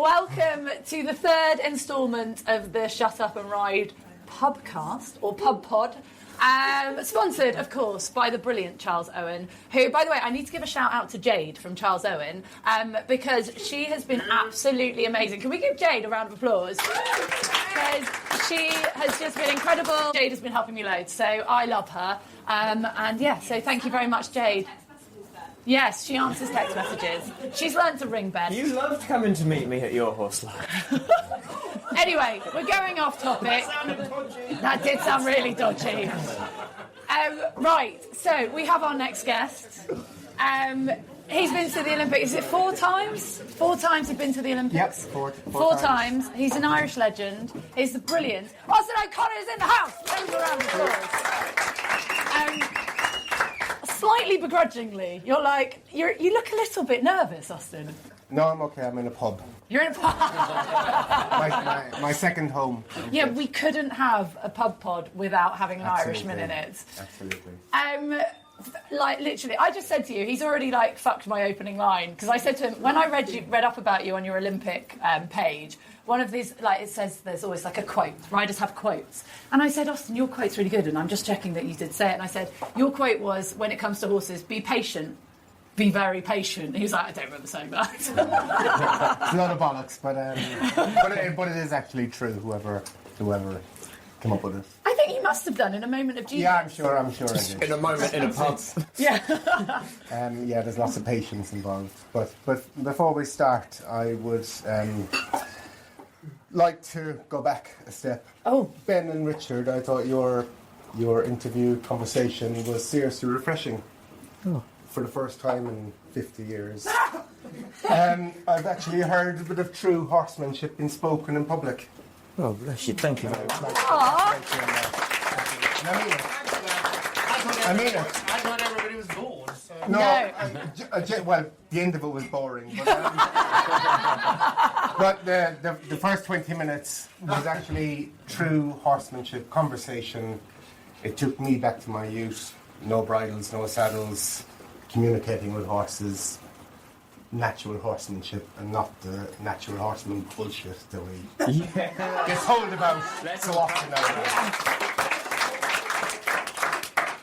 Welcome to the third instalment of the Shut Up and Ride pubcast, or pub pod. Sponsored, of course, by the brilliant Charles Owen, who, by the way, I need to give a shout out to Jade from Charles Owen, because she has been absolutely amazing. Can we give Jade a round of applause? Because she has just been incredible. Jade has been helping me loads, so I love her. So thank you very much, Jade. Yes, she answers text messages. She's learned to ring Ben. You loved coming to meet me at your horse line. Anyway, we're going off topic. That sounded dodgy. That did sound really dodgy. Right, so we have our next guest. He's been to the Olympics. Is it 4 times? 4 times he's been to the Olympics? Yep, four times. He's an Irish legend. He's the brilliant Austin O'Connor's in the house. Give him a round of applause. Slightly begrudgingly, you look a little bit nervous, Austin. No, I'm okay. I'm in a pub. You're in a pub. my second home. Yeah, we couldn't have a pub pod without having an Absolutely. Irishman in it. Absolutely. Literally, I just said to you, he's already fucked my opening line, because I said to him when I read up about you on your Olympic page. One of these, it says there's always a quote. Riders have quotes. And I said, Austin, your quote's really good, and I'm just checking that you did say it. And I said, your quote was, when it comes to horses, be patient, be very patient. He was like, I don't remember saying that. It's a lot of bollocks, but it is actually true, whoever came up with it. I think you must have done in a moment of genius. Yeah, I'm sure I did. In a moment in a pub. Yeah. Yeah, there's lots of patience involved. But before we start, I would like to go back a step. Oh. Ben and Richard, I thought your interview conversation was seriously refreshing. Oh. For the first time in 50 years. I've actually heard a bit of true horsemanship being spoken in public. Oh, bless you. Thank you very much. Thank you. I mean it. I thought everybody was bored. So. No. Well, the end of it was boring. But the first 20 minutes was actually true horsemanship conversation. It took me back to my youth. No bridles, no saddles, communicating with horses, natural horsemanship, and not the natural horseman bullshit that we get told about so often nowadays.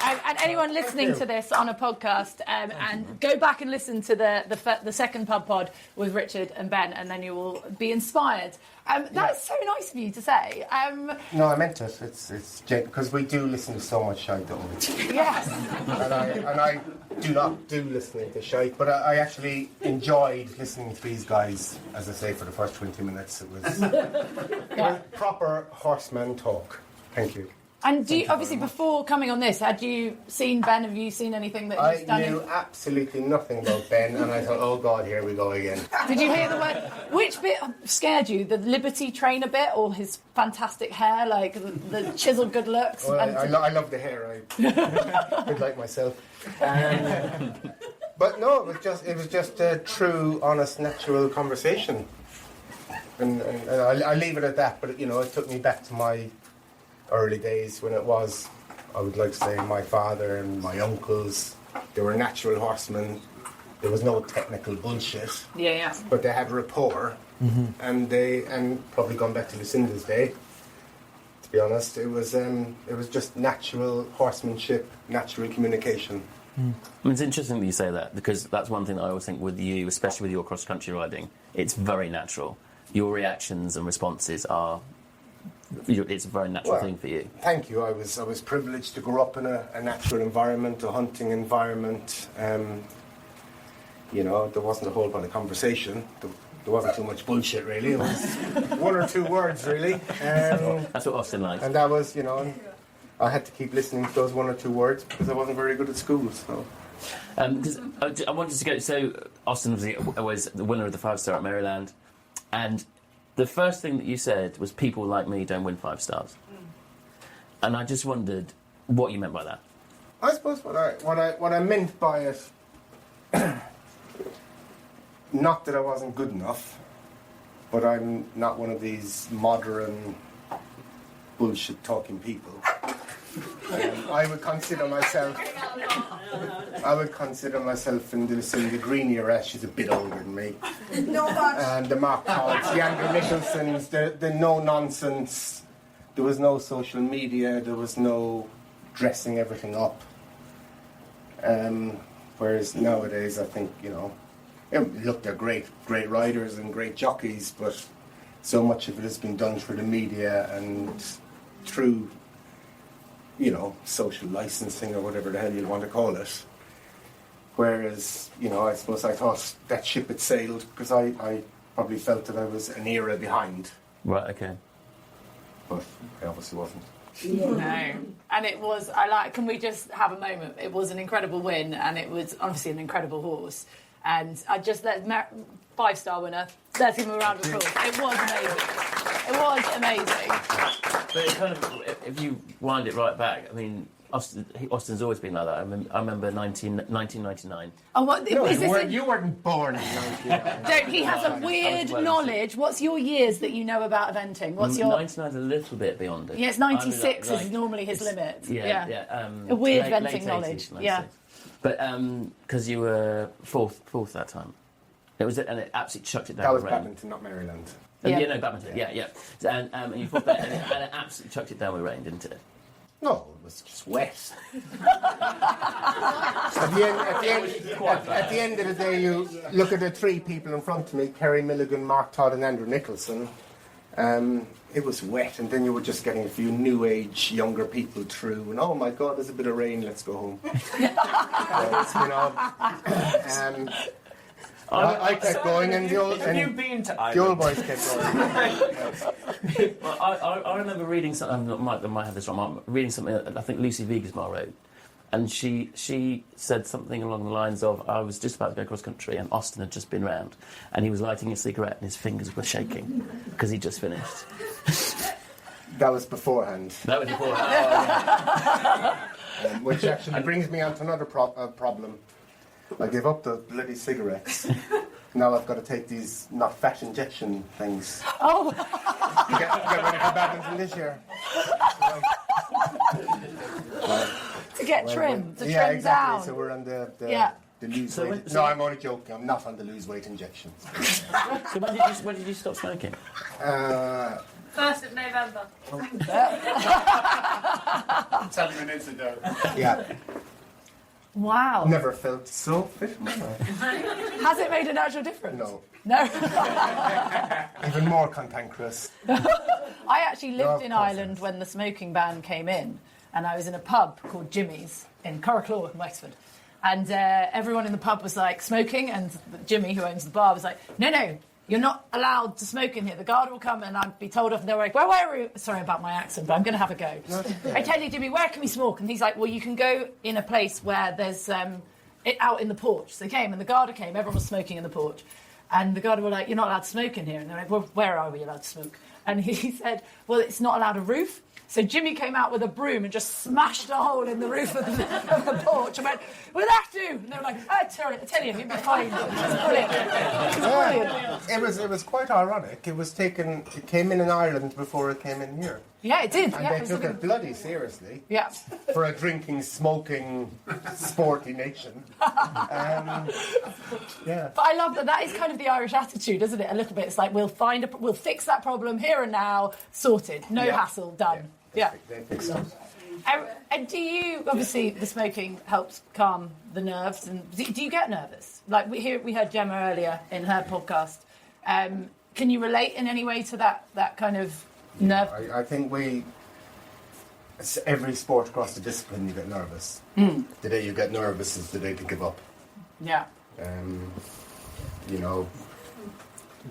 And anyone listening to this on a podcast, and go back and listen to the second pub pod with Richard and Ben, and then you will be inspired. That's so nice of you to say. No, I meant it. It's because we do listen to so much shite, don't we? Yes. and I do not do listening to shite, but I actually enjoyed listening to these guys, as I say, for the first 20 minutes. It was proper horseman talk. Thank you. And obviously before coming on this, had you seen Ben? Have you seen anything that he's done? I knew absolutely nothing about Ben, and I thought, oh God, here we go again. Did you hear the word? Which bit scared you? The Liberty trainer bit, or his fantastic hair, the chiseled good looks? Well, I love the hair. I bit like myself. But no, it was just a true, honest, natural conversation, and I leave it at that. But it took me back to my early days when it was, I would like to say, my father and my uncles. They were natural horsemen. There was no technical bullshit. Yeah. But they had rapport, and probably gone back to Lucinda's day. To be honest, it was just natural horsemanship, natural communication. It's interesting that you say that, because that's one thing that I always think with you, especially with your cross-country riding. It's very natural. Your reactions and responses are. It's a very natural thing for you. Thank you. I was privileged to grow up in a natural environment, a hunting environment. There wasn't a whole lot of conversation. There wasn't too much bullshit, really. It was 1 or 2 words, really. That's what Austin likes. And that was, I had to keep listening to those 1 or 2 words because I wasn't very good at school. So. Because I wanted to go. So Austin was the winner of the 5-star at Maryland, and the first thing that you said was people like me don't win 5 stars. And I just wondered what you meant by that. I suppose what I meant by it, not that I wasn't good enough, but I'm not one of these modern bullshit talking people. I would consider myself I would consider myself in the Lucinda Green era. She's a bit older than me. No much. And the Mark Todds, the Andrew Nicholsons, the no-nonsense. There was no social media. There was no dressing everything up. Whereas nowadays, I think, look, they're great riders and great jockeys, but so much of it has been done through the media and through, social licensing or whatever the hell you want to call it. Whereas, I suppose I thought that ship had sailed because I probably felt that I was an era behind. Right, okay. But I obviously wasn't. No. And it was, can we just have a moment? It was an incredible win, and it was obviously an incredible horse. And I just, 5-star winner, let's give him a round of applause. It was amazing. It was amazing. But it kind of, if you wind it right back, I mean, Austin's always been like that. I remember 1999. Oh, what, No, is this you weren't born in 1999. he has a weird knowledge. What's your years that you know about eventing? What's your... 99's a little bit beyond it. Yeah, it's 96 like, is normally his limit. Yeah. A weird late venting 80s, knowledge. 96. Yeah. But because you were fourth that time. It was, and it absolutely chucked it down That was the rain. Badminton, not Maryland. Yeah. Badminton. Yeah. And you thought that, and it absolutely chucked it down with rain, didn't it? No, it was just wet. At the end of the day, you look at the three people in front of me, Kerry Milligan, Mark Todd and Andrew Nicholson. It was wet, and then you were just getting a few new age younger people through, and oh my god, there's a bit of rain, let's go home. I kept going, and the old boys kept going. Well, I remember reading something. I might have this wrong. I'm reading something that I think Lucy Vigersmar wrote, and she said something along the lines of, "I was just about to go cross country, and Austin had just been round, and he was lighting a cigarette, and his fingers were shaking because he'd just finished." That was beforehand. That was before. Which actually brings me on to another problem. I gave up the bloody cigarettes. Now I've got to take these not fat injection things. Oh! Get ready for badminton this year. To get trim, to yeah, trim exactly. down. So we're on the Yeah. lose So weight. when- No, I'm only joking. I'm not on the lose weight injections. So when did you stop smoking? 1st of November. 10 minutes ago. Yeah. Wow. Never felt so fit in my life. Has it made an actual difference? No. No. Even more cantankerous. I actually lived of in course Ireland it is. when the smoking ban came in, and I was in a pub called Jimmy's in Coraclaw in Wexford. And everyone in the pub was like smoking, and Jimmy, who owns the bar, was like, no, you're not allowed to smoke in here. The guard will come and I'd be told off, and they were like, where are you? Sorry about my accent, but I'm going to have a go. I tell you, Jimmy, where can we smoke? And he's like, well, you can go in a place where there's it out in the porch. So they came, and the Garda came, everyone was smoking in the porch. And the Garda were like, you're not allowed to smoke in here. And they're like, well, where are we allowed to smoke? And he said, well, it's not allowed a roof. So Jimmy came out with a broom and just smashed a hole in the roof of the porch and went, will that do? And they were like, I tell you, you'll be fine. It was brilliant. It was brilliant. It was quite ironic. It came in Ireland before it came in here. Yeah, it did. And Yeah, they took it bloody seriously. Yeah. For a drinking, smoking, sporty nation. Yeah. But I love that. That is kind of the Irish attitude, isn't it? A little bit. It's like, we'll fix that problem here and now, sorted. No hassle, done. Yeah. They fixed it. And do you, obviously, the smoking helps calm the nerves. And do you get nervous? Like we heard Gemma earlier in her podcast. Can you relate in any way to that kind of nerve? I think every sport across the discipline, you get nervous. The day you get nervous is the day to give up. Yeah.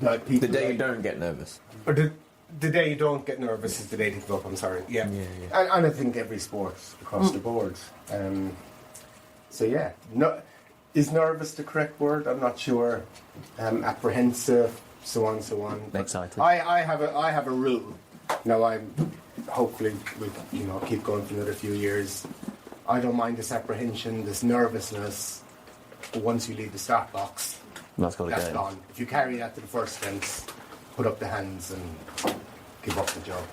Like people The day you don't get nervous. Or the day you don't get nervous is the day to give up. I'm sorry. Yeah. And I think every sport across the board. So yeah, is nervous the correct word? I'm not sure. Apprehensive, so on. Excited. I have a rule. Now I'm hopefully we keep going for another few years. I don't mind this apprehension, this nervousness. But once you leave the start box, That's got to that's go. gone. If you carry that to the first fence, put up the hands and give up the job.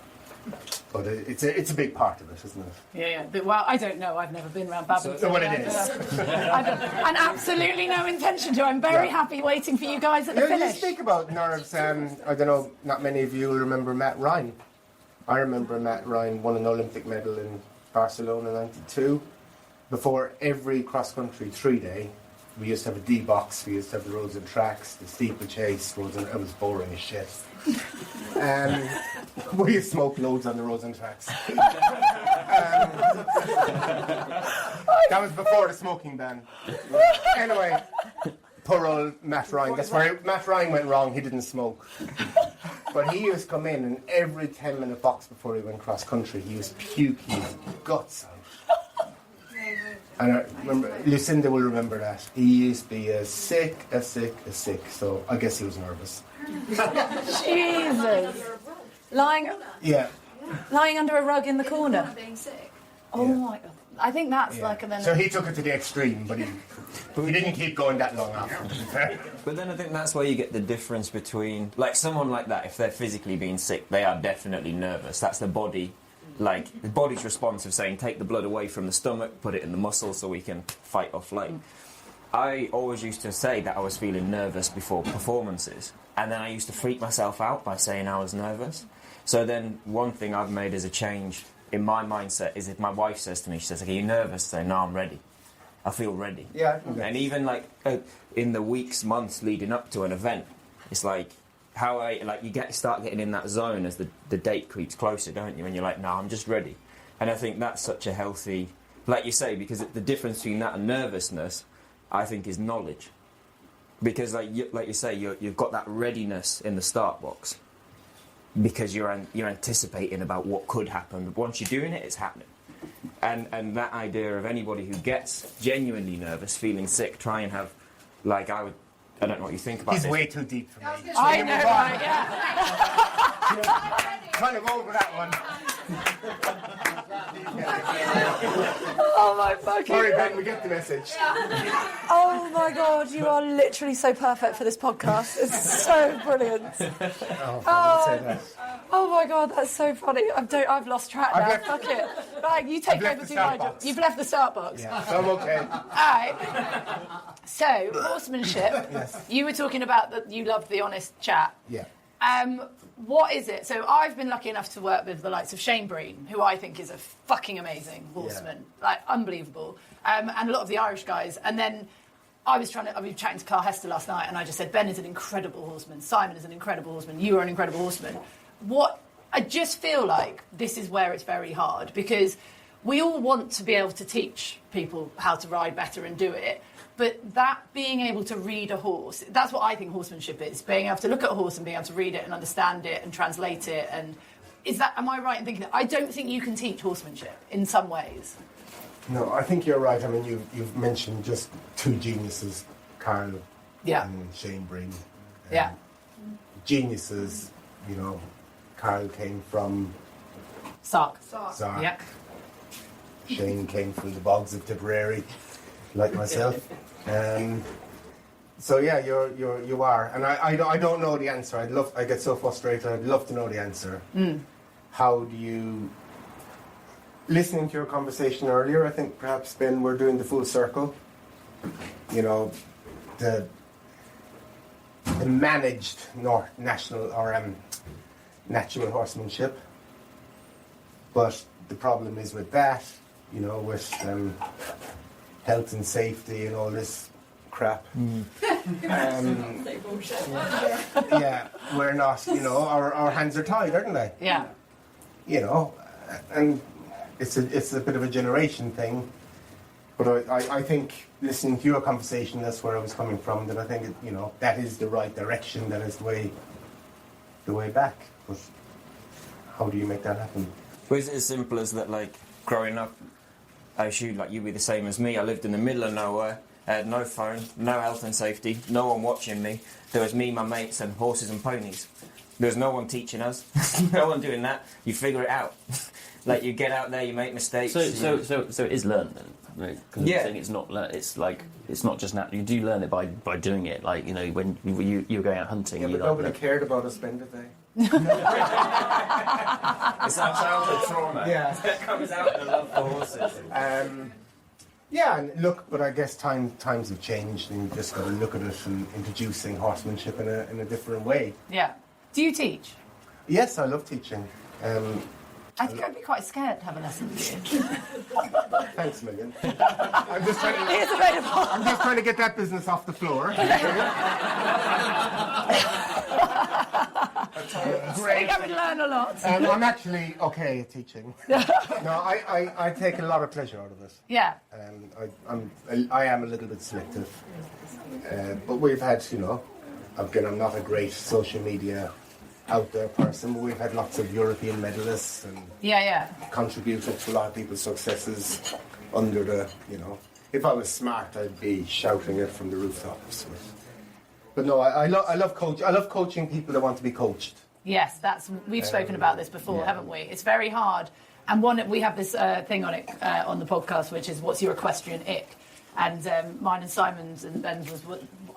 But it's a big part of it, isn't it? Yeah. Well, I don't know. I've never been around badminton. So what it is. And absolutely no intention to. I'm very happy waiting for you guys at the You finish. speak about nerves. I don't know, not many of you will remember Matt Ryan. I remember Matt Ryan won an Olympic medal in Barcelona '92. Before every cross-country 3-day, we used to have a D-box, we used to have the roads and tracks, the steeplechase, roads and... It was boring as shit. We used to smoke loads on the roads and tracks. That was before the smoking ban. Anyway, poor old Matt Ryan. That's where Matt Ryan went wrong. He didn't smoke. But he used to come in, and every 10-minute box before he went cross-country, he was puking his guts out. And I remember, Lucinda will remember that. He used to be as sick. So I guess he was nervous. Jesus. Lying under a rug in the corner. Being sick. Oh my God. I think that's Yeah. like a... So he took it to the extreme, but he didn't keep going that long after. But then I think that's where you get the difference between, like, someone like that, if they're physically being sick, they are definitely nervous. That's the body, like, the body's response of saying, take the blood away from the stomach, put it in the muscles so we can fight or flight. I always used to say that I was feeling nervous before performances, and then I used to freak myself out by saying I was nervous. So then one thing I've made as a change in my mindset is if my wife says to me, she says, "Are you nervous?" I say, "No, I'm ready. I feel ready." Yeah. And even like in the weeks, months leading up to an event, it's like how you start getting in that zone as the date creeps closer, don't you? And you're like, "No, I'm just ready." And I think that's such a healthy, like you say, because the difference between that and nervousness, I think, is knowledge. Because like you say, you've got that readiness in the start box. Because you're anticipating about what could happen. But once you're doing it, it's happening. And that idea of anybody who gets genuinely nervous, feeling sick, try and have, like I don't know what you think about He's this. way too deep for me. I know, right, yeah. Kind of over that one. Oh my fucking Sorry, God. Ben, we get the message. Oh my God, you are literally so perfect for this podcast. It's so brilliant. Oh my God, that's so funny. I've lost track now. Fuck it. Right, you take over to my job. You've left the start box. Yeah, so I'm okay. Alright. So, horsemanship. Yes. You were talking about that you loved the honest chat. Yeah. What is it? So I've been lucky enough to work with the likes of Shane Breen, who I think is a fucking amazing horseman, like unbelievable, and a lot of the Irish guys. And then I was chatting to Carl Hester last night, and I just said, Ben is an incredible horseman, Simon is an incredible horseman, you are an incredible horseman. I just feel like this is where it's very hard, because we all want to be able to teach people how to ride better and do it. But that being able to read a horse, that's what I think horsemanship is. Being able to look at a horse and being able to read it and understand it and translate it. And am I right in thinking that? I don't think you can teach horsemanship in some ways. No, I think you're right. I mean, you've mentioned just two geniuses, Carl and Shane Breen. Yeah. Geniuses, you know, Carl came from Sark. Sark. Yeah. Shane came from the bogs of Tipperary, like myself. So yeah, you are, and I don't know the answer. I get so frustrated. I'd love to know the answer. How do you? Listening to your conversation earlier, I think perhaps Ben, we're doing the full circle. You know, the managed national or natural horsemanship, but the problem is with that, you know, with health and safety and all this crap. Yeah, we're not, you know, our hands are tied, aren't they? Yeah. You know, and it's a bit of a generation thing. But I think, listening to your conversation, that's where I was coming from, that I think, you know, that is the right direction, that is the way back. But how do you make that happen? Well, is it as simple as that, like, growing up, I assume, like, you'd be the same as me. I lived in the middle of nowhere. I had no phone, no health and safety, no one watching me. There was me, my mates, and horses and ponies. There was no one teaching us, no one doing that. You figure it out. Like, you get out there, you make mistakes. So it is learned then. Right? 'Cause Yeah. I'm saying it's not learned. It's like it's not just natural. You do learn it by doing it. Like, you know, when you were going out hunting. Yeah, you but like, nobody cared about us, Ben, did they? It's our childhood trauma. Yeah. That comes out in the love for horses. Yeah, and look, but I guess times have changed, and you just got to look at it and introducing horsemanship in a different way. Yeah. Do you teach? Yes, I love teaching. I think I'd be quite scared to have a lesson with you. Thanks, Megan. I'm just It's available. trying to get that business off the floor. Great. I would learn a lot. I'm actually okay at teaching. No, I take a lot of pleasure out of it. Yeah. I am a little bit selective, but we've had, again, I'm not a great social media out there person, but we've had lots of European medalists and contributed to a lot of people's successes under the, if I was smart, I'd be shouting it from the rooftops. But no, I love coaching people that want to be coached. Yes, we've spoken about this before, haven't we? It's very hard. And we have this thing on it on the podcast, which is what's your equestrian ick? And mine and Simon's and Ben's was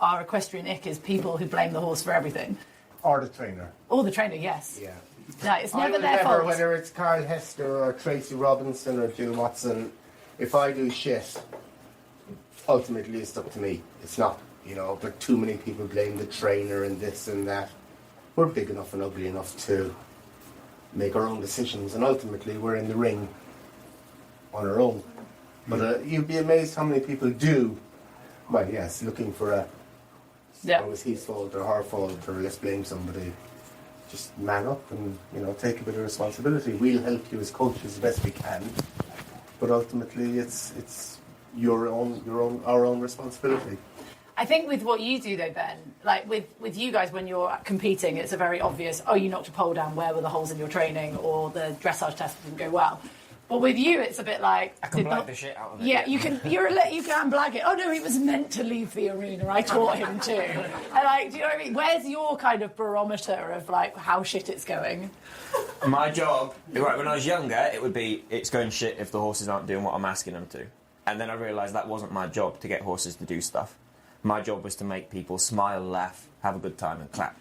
our equestrian ick is people who blame the horse for everything. Or the trainer. Or the trainer, yes. Yeah. No, it's never their fault. Whether it's Carl Hester or Tracy Robinson or Jill Watson, if I do shit, ultimately it's up to me. It's not, but too many people blame the trainer and this and that. We're big enough and ugly enough to make our own decisions, and ultimately we're in the ring on our own. But you'd be amazed how many people do, well, yes, looking for it was his fault or her fault, or let's blame somebody. Just man up and take a bit of responsibility. We'll help you as coaches as best we can, but ultimately it's our own responsibility. I think with what you do though, Ben, like with you guys when you're competing, it's a very obvious, you knocked a pole down, where were the holes in your training, or the dressage test didn't go well. But with you, it's a bit like... I can blag the shit out of it. Yeah, you can blag it. Oh no, he was meant to leave the arena. I taught him to. And do you know what I mean? Where's your kind of barometer of how shit it's going? My job, right, when I was younger, it would be, it's going shit if the horses aren't doing what I'm asking them to. And then I realised that wasn't my job, to get horses to do stuff. My job was to make people smile, laugh, have a good time and clap.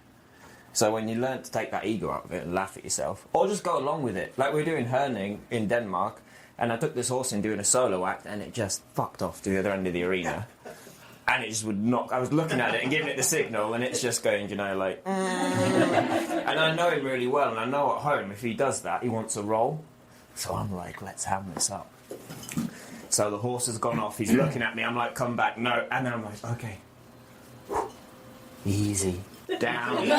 So when you learn to take that ego out of it and laugh at yourself, or just go along with it, like we were doing Herning in Denmark, and I took this horse in doing a solo act, and it just fucked off to the other end of the arena. And it just would not... I was looking at it and giving it the signal, and it's just going, And I know him really well, and I know at home, if he does that, he wants a roll. So I'm like, let's ham this up. So the horse has gone off, he's looking at me, I'm like, come back, no. And then I'm like, okay. Easy. Down. It's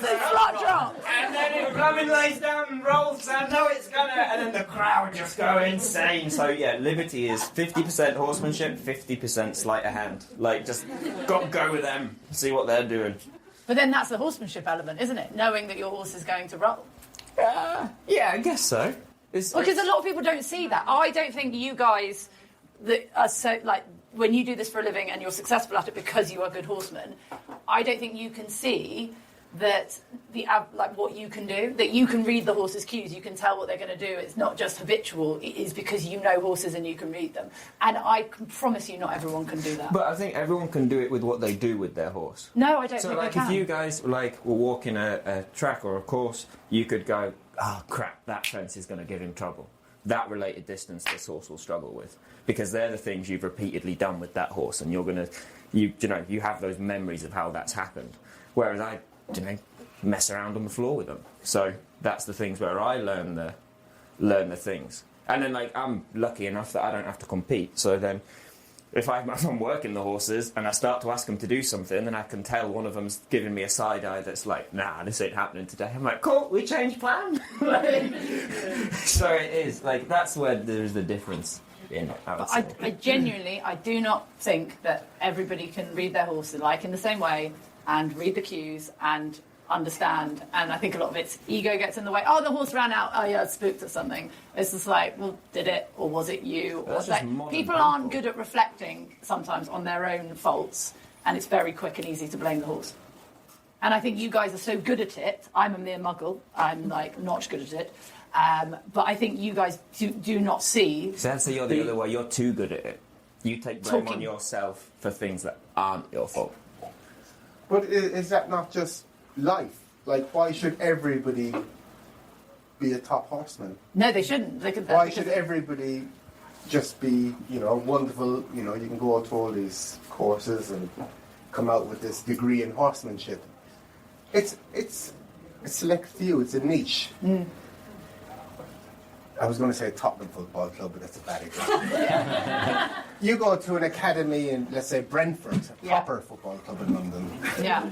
the flat drop. And then it blooming lays down and rolls, I know it's gonna, and then the crowd just go insane. So yeah, Liberty is 50% horsemanship, 50% sleight of hand. Just got to go with them, see what they're doing. But then that's the horsemanship element, isn't it? Knowing that your horse is going to roll. Yeah, I guess so. Because a lot of people don't see that. I don't think you guys that are so when you do this for a living and you're successful at it because you are good horsemen, I don't think you can see that what you can do, that you can read the horse's cues, you can tell what they're going to do. It's not just habitual, it is because you know horses and you can read them. And I can promise you not everyone can do that. But I think everyone can do it with what they do with their horse. No, I don't think they can. If you guys were walking a track or a course, you could go, oh crap, that fence is going to give him trouble. That related distance this horse will struggle with, because they're the things you've repeatedly done with that horse, and you're gonna, you have those memories of how that's happened. Whereas I, mess around on the floor with them. So that's the things where I learn the things. And then I'm lucky enough that I don't have to compete. So then, if I'm working the horses and I start to ask them to do something, then I can tell one of them's giving me a side eye that's like, nah, this ain't happening today. I'm like, cool, we change plan. So it is that's where there's the difference in it. I genuinely, I do not think that everybody can read their horse in the same way and read the cues and understand. And I think a lot of it's ego gets in the way. Oh, the horse ran out. Oh, yeah, it's spooked or something. It's just well, did it, or was it you? Or people aren't good at reflecting sometimes on their own faults, and it's very quick and easy to blame the horse. And I think you guys are so good at it. I'm a mere muggle. I'm not good at it. But I think you guys do not see. So I'd say you're the other way. You're too good at it. You take blame on yourself for things that aren't your fault. But is that not just life? like, why should everybody be a top horseman? No, they shouldn't. Why should everybody just be, wonderful? You can go out to all these courses and come out with this degree in horsemanship. It's a select few. It's a niche. I was going to say Tottenham Football Club, but that's a bad example. You go to an academy in, let's say, Brentford, a proper football club in London. Yeah.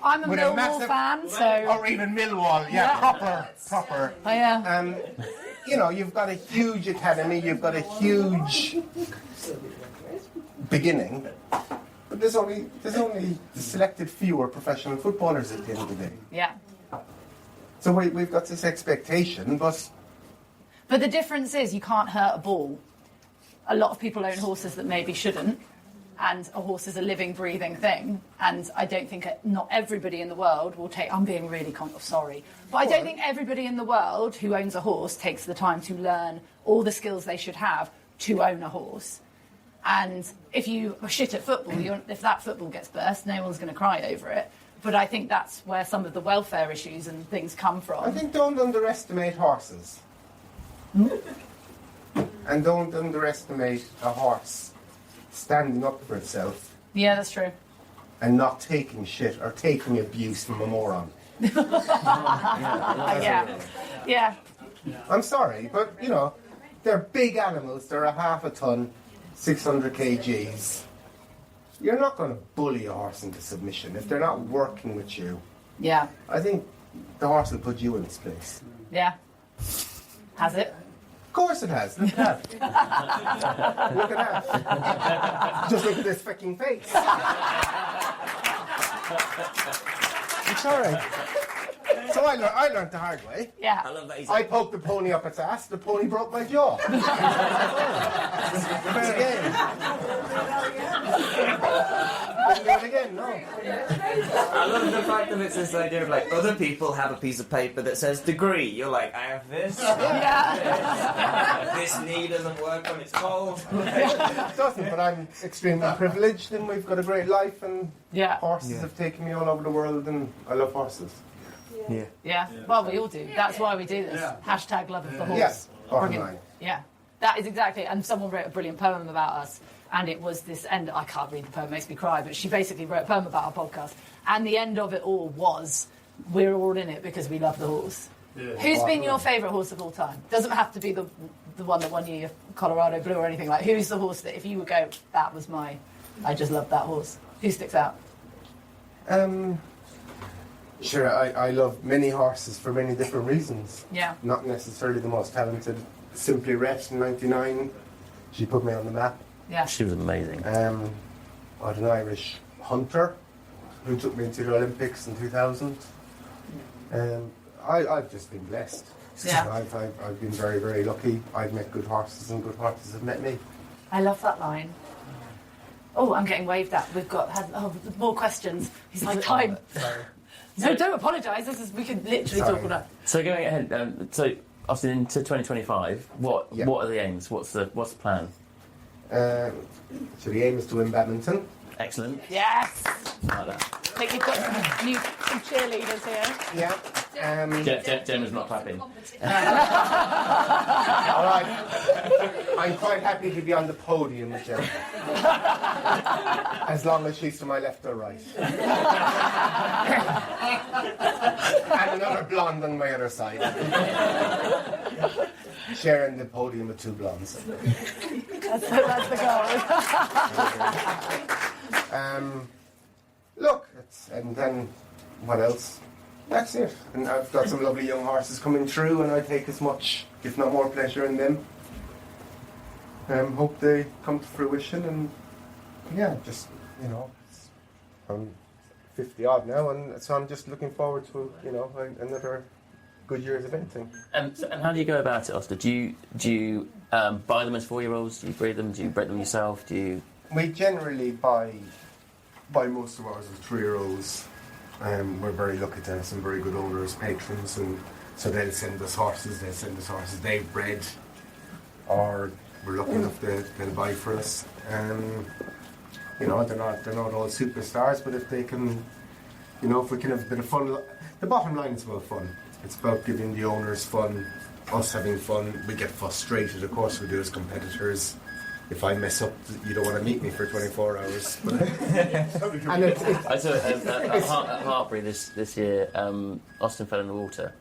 I'm a With Millwall fan, so... Or even Millwall, proper. Oh, yeah. You've got a huge academy, you've got a huge beginning, but there's only the selected few are professional footballers at the end of the day. Yeah. So we've got this expectation, but the difference is you can't hurt a ball. A lot of people own horses that maybe shouldn't, and a horse is a living, breathing thing. And I don't think not everybody in the world will take. I'm being really sorry, but I don't think everybody in the world who owns a horse takes the time to learn all the skills they should have to own a horse. And if you are shit at football, if that football gets burst, no one's going to cry over it. But I think that's where some of the welfare issues and things come from. I think don't underestimate horses. And don't underestimate a horse standing up for itself Yeah, that's true. and not taking shit or taking abuse from a moron. Yeah. I'm sorry, but they're big animals. They're a half a ton, 600 kgs. You're not going to bully a horse into submission if they're not working with you. Yeah. I think the horse will put you in its place. Yeah. Has it? Of course it has. Look at that. Look at that. Just look at this fucking face. I'm sorry. So I learned the hard way. Yeah. I love that he's I poked the pony up its ass, the pony broke my jaw. Fair game. Didn't do it again, no. I love the fact that it's this idea of like other people have a piece of paper that says degree. You're like, I have this. Yeah. This knee doesn't work when it's cold. It doesn't, but I'm extremely privileged and we've got a great life and horses have taken me all over the world and I love horses. Yeah. Well, we all do. That's why we do this. Hashtag love of the horse. Yes. Bottom Brilliant. line. Yeah. That is exactly. And someone wrote a brilliant poem about us. And it was this end. I can't read the poem, it makes me cry. But she basically wrote a poem about our podcast. And the end of it all was, we're all in it because we love the horse. Yeah. Who's been your favourite horse of all time? Doesn't have to be the one that won you your Colorado Blue or anything like. Who's the horse that if you would go, that was I just love that horse. Who sticks out? Sure, I love many horses for many different reasons. Yeah. Not necessarily the most talented. Simply Rhett in '99, she put me on the map. Yeah. She was amazing. I had an Irish hunter who took me to the Olympics in 2000. I've just been blessed. Yeah. I've been very, very lucky. I've met good horses and good horses have met me. I love that line. Oh, I'm getting waved at. We've got more questions. He's like, time. Sorry. No, don't apologise. We can literally talk all night. So going ahead, so obviously into 2025, what are the aims? What's the plan? So the aim is to win badminton. Excellent. Yes. Like that. I think you've got some cheerleaders here. Yeah. Gemma's not clapping. All right. I'm quite happy to be on the podium with Gemma. As long as she's to my left or right. And another blonde on my other side. Sharing the podium with two blondes. That's the goal. Look, and then what else? That's it. And I've got some lovely young horses coming through, and I take as much, if not more, pleasure in them. Hope they come to fruition, and I'm 50 odd now, and so I'm just looking forward to another good year's eventing. And how do you go about it, Oster? Do you buy them as 4-year-olds? Do you breed them? Do you breed them yourself? We generally buy most of ours as 3-year-olds. We're very lucky to have some very good owners, patrons, and so they'll send us horses. They've bred, or we're lucky enough they'll buy for us. They're not all superstars, but if they can You know, if we can have a bit of fun. The bottom line is about fun. It's about giving the owners fun, us having fun. We get frustrated, of course we do, as competitors. If I mess up, you don't want to meet me for 24 hours. And I saw at Hartbury this year, Austin fell in the water.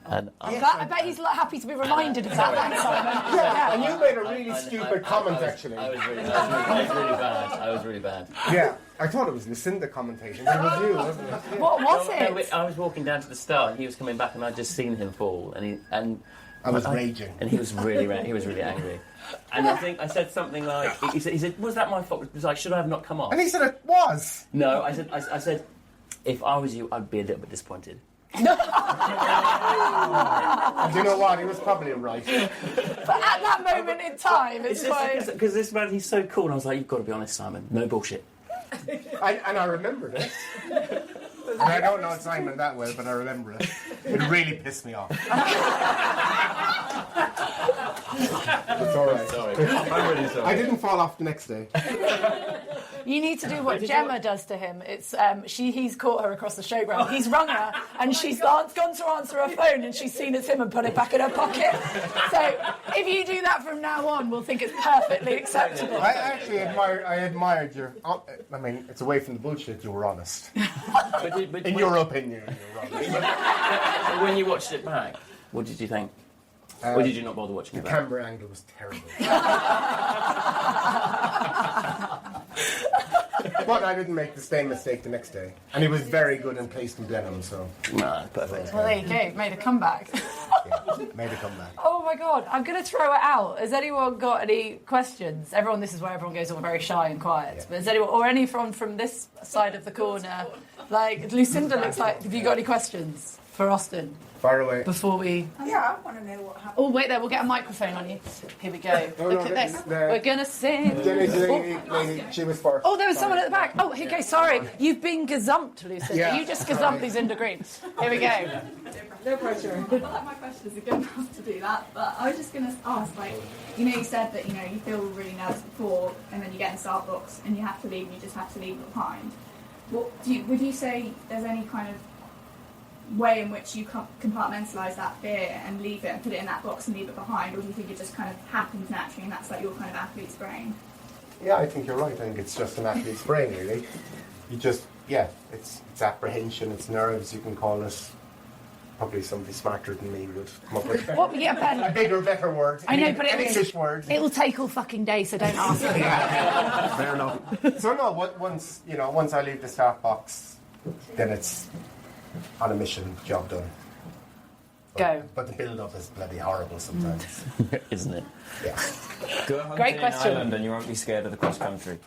And I bet he's happy to be reminded of that, thanks, Simon. yeah, and you made a really stupid comment, actually. I was really bad. I was really bad. Yeah, I thought it was Lucinda commentating. It was you, wasn't it? What was No, it? I was walking down to the start, and he was coming back, and I'd just seen him fall, and I was raging. and he was really angry. And I think I said something like, he said, "Was that my fault?" It was like, "Should I have not come off?" And he said it was. No, I said, if I was you, I'd be a little bit disappointed. And you know what? He was probably right. But at that moment in time, it's quite... Because this man, he's so cool, and I was like, "You've got to be honest, Simon. No bullshit." And I remembered it. And I don't know Simon that well, but I remember it. It really pissed me off. It's all right. Sorry, I'm really sorry. I didn't fall off the next day. You need to do what Gemma does to him. It's he's caught her across the showground. He's rung her, and she's gone to answer her phone, and she's seen it's him and put it back in her pocket. So if you do that from now on, we'll think it's perfectly acceptable. I actually admired your... I mean, it's away from the bullshit, you were honest. But In your opinion, you were honest. when you watched it back, what did you think? Or did you not bother watching it The back? camera angle was terrible. But I didn't make the same mistake the next day. And he was very good and placed in Blenheim, so... No, perfect. Well, there you go. Made a comeback. Yeah, made a comeback. Oh my God, I'm going to throw it out. Has anyone got any questions? This is where everyone goes all very shy and quiet. Yeah. But has anyone, or anyone from this side of the corner, like Lucinda looks like, have you got any questions for Austin Far away. before we... Yeah, I want to know what happened. Oh, wait there, we'll get a microphone on you. Here we go. Look at this. We're going to sing. Jenny, she was first. Oh, there was someone at the back. Oh, here you go. Sorry. You've been gazumped, Lucinda. Yeah. You just gazumped Lucinda Green. Here we go. No pressure. My questions are good enough to do that, but I was just going to ask, like, you said that, you feel really nervous before, and then you get in the start box, and you have to leave, and you just have to leave it behind. Would you say there's any kind of way in which you compartmentalise that fear and leave it and put it in that box and leave it behind, or do you think it just kind of happens naturally and that's like your kind of athlete's brain? Yeah, I think you're right. I think it's just an athlete's brain, really. You just, it's apprehension, it's nerves, you can call it. Probably somebody smarter than me would come up with a bigger, better word. I know, but an English word. It will take all fucking day, so don't ask me. Fair enough. So no, once I leave the start box, then it's on a mission, job done. Go. But the build-up is bloody horrible sometimes. Isn't it? Yeah. Go hunting Great in question. Ireland and you won't be scared of the cross country.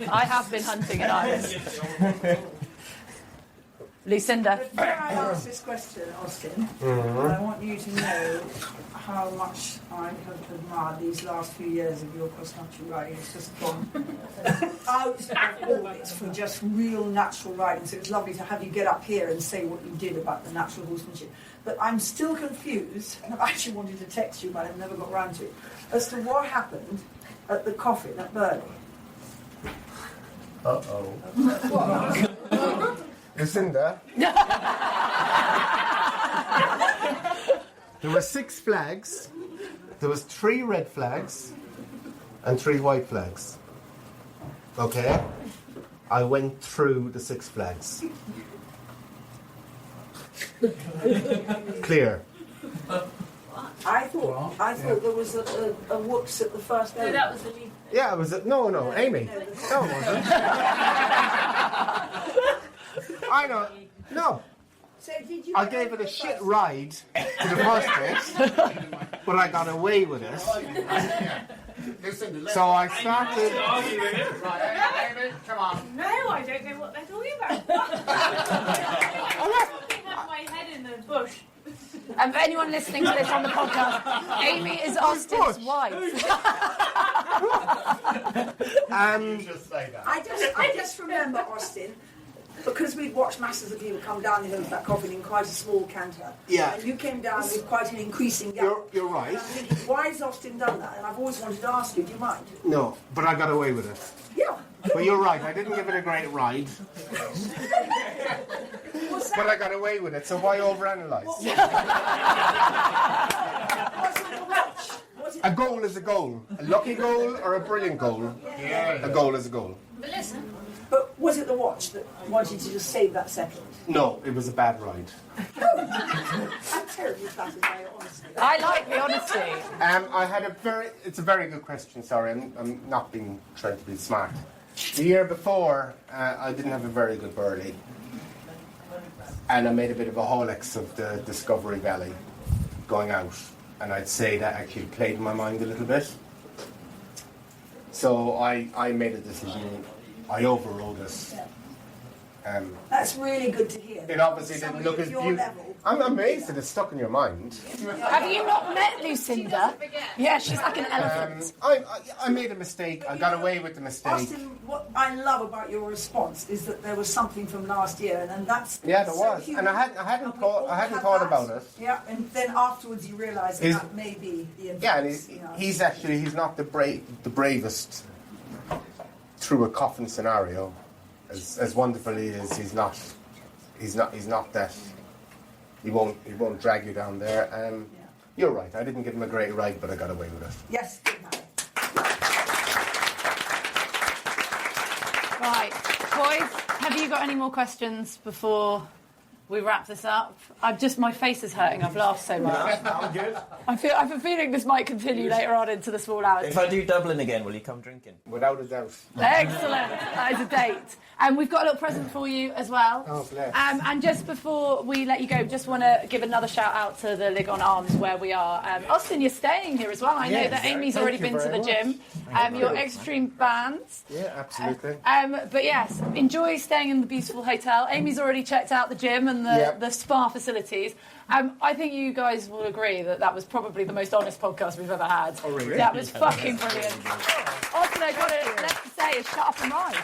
I have been hunting in Ireland. Lucinda. Before I ask this question, Austin, I want you to know how much I have admired these last few years of your cross-country riding. It's just gone out of orbits for just real natural riding. So it's lovely to have you get up here and say what you did about the natural horsemanship. But I'm still confused, and I've actually wanted to text you, but I've never got around to it, as to what happened at the coffin at Burghley. Uh-oh. Lucinda. There were 6 flags. There was 3 red flags and 3 white flags. Okay? I went through the 6 flags. Clear. I thought there was a whoops at the first So end. that was the lead. Yeah, it was... No, Amy. No, it wasn't. I know. No. So did you I gave it a shit ride to the first bit, but I got away with it. So I started... Right, Amy, come on. No, I don't know what they're talking about. I have my head in the bush. And for anyone listening to this on the podcast, Amy is Austin's wife. Just say that. I just remember, Austin, because we'd watched masses of people come down the hill of that coffin in quite a small canter. Yeah. And you came down with quite an increasing gap. You're right. And I'm thinking, why has Austin done that? And I've always wanted to ask you, do you mind? No, but I got away with it. Yeah. But you're right, I didn't give it a great ride. But I got away with it, so why overanalyze? A goal is a goal. A lucky goal or a brilliant goal. A goal is a goal. But was it the watch that wanted to just save that second? No, it was a bad ride. I'm terribly flattered by your honesty. I like the honesty. I had it's a very good question, sorry, I'm not trying to be smart. The year before, I didn't have a very good Burghley. And I made a bit of a Holex of the Discovery Valley going out. And I'd say that actually played in my mind a little bit. So I made a decision. I overrode it. That's really good to hear. It obviously didn't Somebody look of as your beautiful. level. I'm amazed that it's stuck in your mind. Have you not met Lucinda? Yeah, she's like an elephant. I made a mistake. I got away with the mistake. Austin, what I love about your response is that there was something from last year, and that's Yeah, there so was, human. and I hadn't And we all have thought that. about it. Yeah, and then afterwards you realise He's- that may be the influence. Yeah, and he's not the bravest through a coffin scenario. As wonderful he is, he's not that. He won't drag you down there. You're right. I didn't give him a great ride, but I got away with it. Yes, good man. Right, boys, have you got any more questions before we wrap this up? My face is hurting. I've laughed so much. I'm good. I have a feeling this might continue later on into the small hours. If I do Dublin again, will you come drinking? Without a doubt. Excellent. That is a date. And we've got a little present for you as well. Oh, bless. And just before we let you go, just want to give another shout out to the Lygon Arms where we are. Austin, you're staying here as well. I know Yes, that Amy's thank already you been to very the much. gym. Your extreme bands. Yeah, absolutely. But yes, enjoy staying in the beautiful hotel. Amy's already checked out the gym and the spa facilities. I think you guys will agree that was probably the most honest podcast we've ever had. Oh, really? That was fucking brilliant. Austin, I got it left to say is shut up and ride.